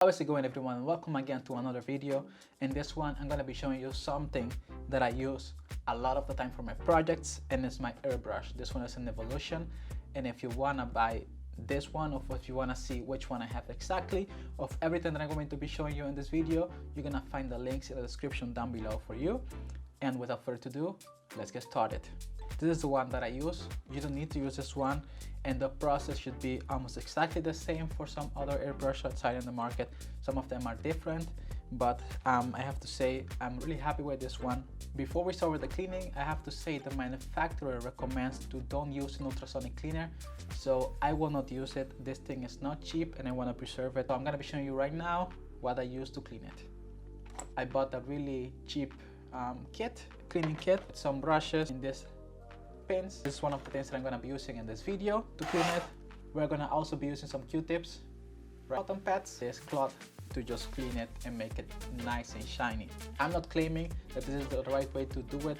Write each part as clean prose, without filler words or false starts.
How's it going, everyone? Welcome again to another video. In this one I'm going to be showing you something that I use a lot of the time for my projects, and it's my airbrush. This one is an Evolution, and if you want to buy this one, or if you want to see which one I have exactly of everything that I'm going to be showing you in this video, you're going to find the links in the description down below for you. And without further ado, let's get started. This is the one that I use. You don't need to use this one, and the process should be almost exactly the same for some other airbrush outside in the market. Some of them are different, but I have to say I'm really happy with this one. Before we start with the cleaning, I have to say the manufacturer recommends to don't use an ultrasonic cleaner, so I will not use it. This thing is not cheap and I want to preserve it, so I'm going to be showing you right now what I use to clean it. I bought a really cheap cleaning kit with some brushes in this pins. This is one of the things that I'm going to be using in this video to clean it. We're going to also be using some Q-tips, cotton pads, this cloth to just clean it and make it nice and shiny. I'm not claiming that this is the right way to do it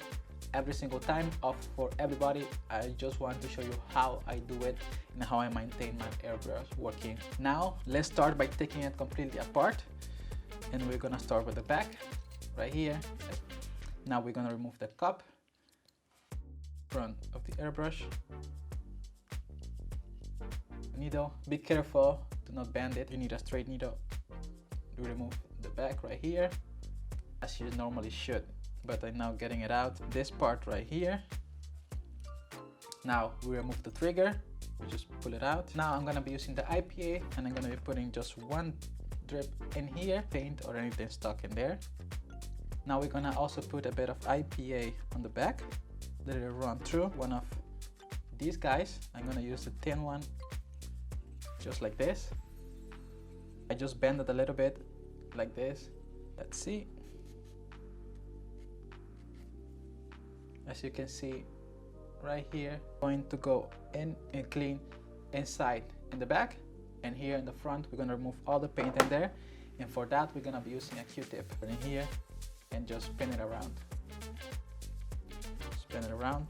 every single time for everybody. I just want to show you how I do it and how I maintain my airbrush working. Now let's start by taking it completely apart, and we're going to start with the back right here. Now we're going to remove the cup front of the airbrush. Needle, be careful to not bend it. You need a straight needle to remove the back right here, as you normally should, but I'm now getting it out. This part right here. Now we remove the trigger, we just pull it out. Now I'm gonna be using the IPA, and I'm gonna be putting just one drip in here, paint or anything stuck in there. Now we're gonna also put a bit of IPA on the back. Let it run through one of these guys. I'm gonna use the thin one, just like this. I just bend it a little bit like this. Let's see. As you can see right here, going to go in and clean inside in the back, and here in the front we're gonna remove all the paint in there, and for that we're gonna be using a Q-tip in here and just spin it around. Spin it around.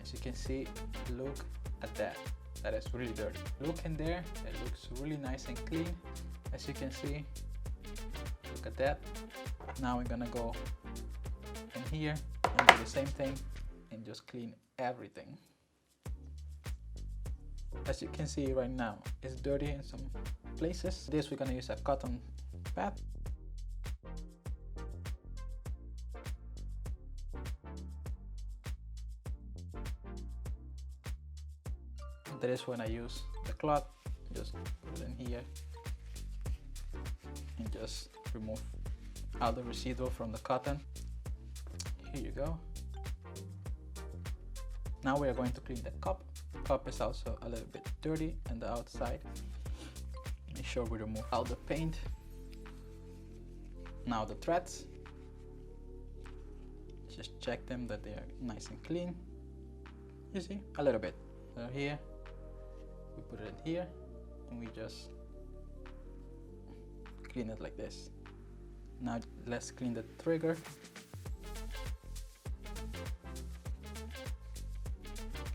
As you can see, look at that. That is really dirty. Look in there, it looks really nice and clean. As you can see, look at that. Now we're gonna go in here and do the same thing and just clean everything. As you can see right now, it's dirty in some places. This we're gonna use a cotton pad. That is when I use the cloth. Just put it in here and just remove all the residual from the cotton. Here you go. Now we are going to clean the cup. The cup is also a little bit dirty on the outside. Make sure we remove all the paint. Now the threads. Just check them that they are nice and clean. You see, a little bit. So here, we put it in here and we just clean it like this. Now let's clean the trigger.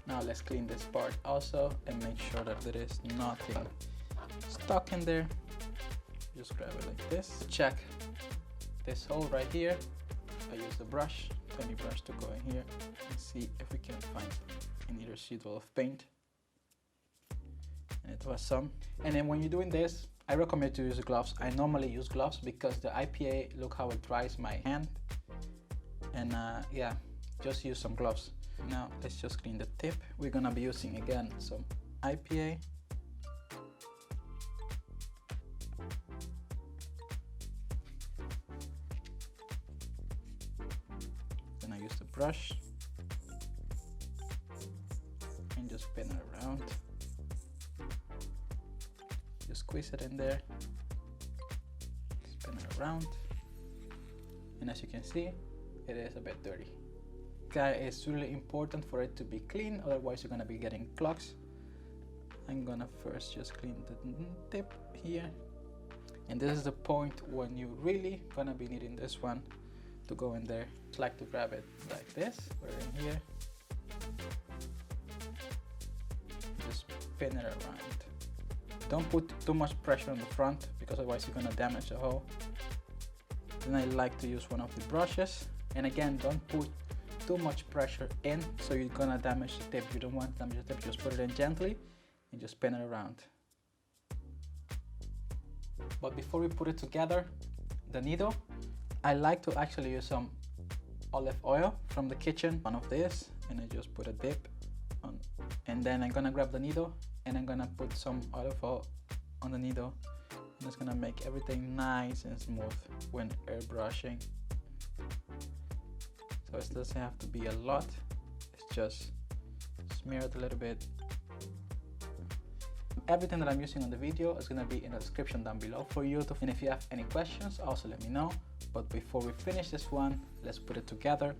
Now let's clean this part also and make sure that there is nothing stuck in there. Just grab it like this. Check this hole right here. I use the brush, tiny brush, to go in here and see if we can find any residual of paint. And it was some. And then when you're doing this, I recommend to use gloves. I normally use gloves because the IPA, look how it dries my hand. And yeah, just use some gloves. Now let's just clean the tip. We're gonna be using again some IPA. Then I use the brush and just spin it around. Just squeeze it in there, spin it around, and as you can see, it is a bit dirty. It's really important for it to be clean, otherwise you're gonna be getting clogs. I'm gonna first just clean the tip here, and this is the point when you really gonna be needing this one to go in there. Just like to grab it like this. We're in here, just spin it around. Don't put too much pressure on the front because otherwise you're gonna damage the hole. Then I like to use one of the brushes, and again, don't put too much pressure in so you're gonna damage the tip. You don't want to damage the tip. Just put it in gently and just spin it around. But before we put it together, the needle, I like to actually use some olive oil from the kitchen, one of this, and I just put a dip on, and then I'm gonna grab the needle and I'm gonna put some olive oil on the needle, and it's gonna make everything nice and smooth when airbrushing. So it doesn't have to be a lot, it's just smear it a little bit. Everything that I'm using on the video is going to be in the description down below for you to, and if you have any questions, also let me know. But before we finish this one, let's put it together.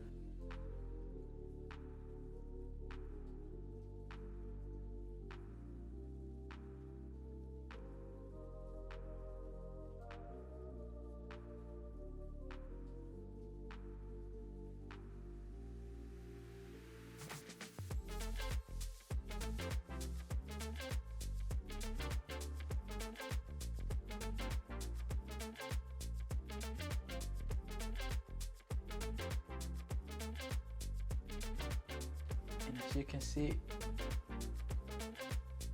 And as you can see,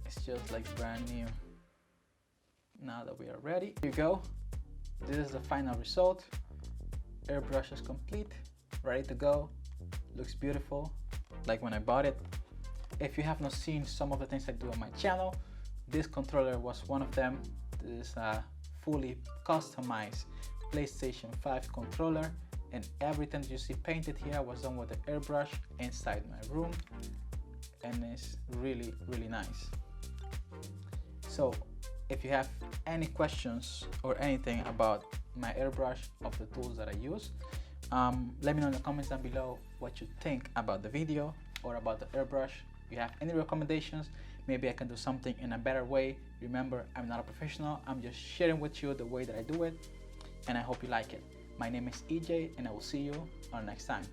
it's just like brand new. Now that we are ready, here you go. This is the final result. Airbrush is complete, ready to go. Looks beautiful, like when I bought it. If you have not seen some of the things I do on my channel, this controller was one of them. This is a fully customized PlayStation 5 controller, and everything you see painted here was done with the airbrush inside my room, and it's really nice. So if you have any questions or anything about my airbrush, of the tools that I use, let me know in the comments down below what you think about the video or about the airbrush. If you have any recommendations, maybe I can do something in a better way. Remember, I'm not a professional, I'm just sharing with you the way that I do it, and I hope you like it. My name is EJ, and I will see you on next time.